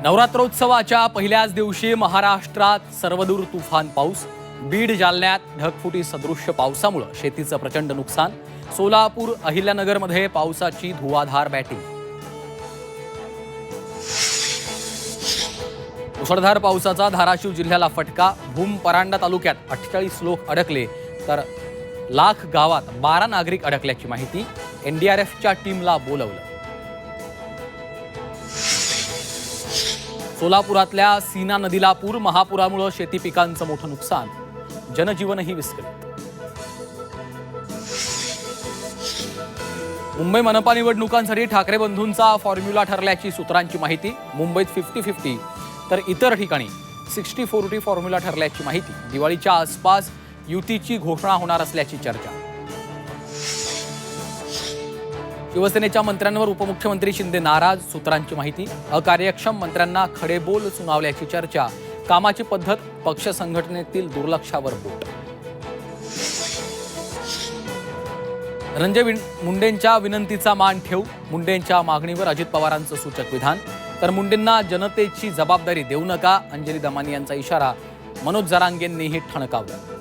नवरात्रोत्सवाच्या पहिल्याच दिवशी महाराष्ट्रात सर्वदूर तुफान पाऊस. बीड जालन्यात ढगफुटी सदृश्य पावसामुळे शेतीचं प्रचंड नुकसान. सोलापूर अहिल्यानगरमध्ये पावसाची धुवाधार बॅटिंग. मुसळधार पावसाचा धाराशिव जिल्ह्याला फटका. भूम परांडा तालुक्यात 48 लोक अडकले तर लाख गावात 12 नागरिक अडकल्याची माहिती. एनडीआरएफच्या टीमला बोलवलं. सोलापुरातल्या सीना नदीला पूर. महापुरामुळे शेती पिकांचं मोठं नुकसान. जनजीवनही विस्कळीत. मुंबई मनपा निवडणुकांसाठी ठाकरे बंधूंचा फॉर्म्युला ठरल्याची सूत्रांची माहिती. मुंबईत 50-50 तर इतर ठिकाणी 60-40 फॉर्म्युला ठरल्याची माहिती. दिवाळीच्या आसपास युतीची घोषणा होणार असल्याची चर्चा. शिवसेनेच्या मंत्र्यांवर उपमुख्यमंत्री शिंदे नाराज. सूत्रांची माहिती. अकार्यक्षम मंत्र्यांना खडेबोल सुनावल्याची चर्चा. कामाची पद्धत पक्ष संघटनेतील दुर्लक्षावर बोट. धनंजय मुंडेंच्या विनंतीचा मान ठेवू. मुंडेंच्या मागणीवर अजित पवारांचं सूचक विधान. तर मुंडेंना जनतेची जबाबदारी देऊ नका. अंजली दमानी यांचा इशारा. मनोज जरांगेंनीही ठणकावलं.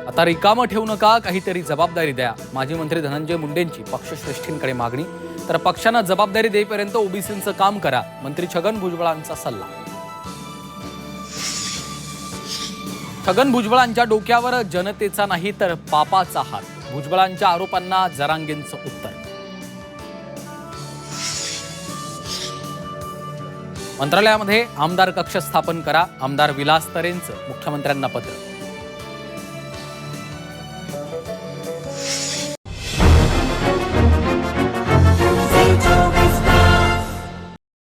आता रिकामं ठेवू नका, काहीतरी जबाबदारी द्या. माजी मंत्री धनंजय मुंडेंची पक्षश्रेष्ठींकडे मागणी. तर पक्षानं जबाबदारी देईपर्यंत ओबीसींचं काम करा. मंत्री छगन भुजबळांचा सल्ला. छगन भुजबळांच्या डोक्यावर जनतेचा नाही तर पापाचा हात. भुजबळांच्या आरोपांना जरांगेंचं उत्तर. मंत्रालयामध्ये आमदार कक्ष स्थापन करा. आमदार विलास तरेंचं मुख्यमंत्र्यांना पत्र.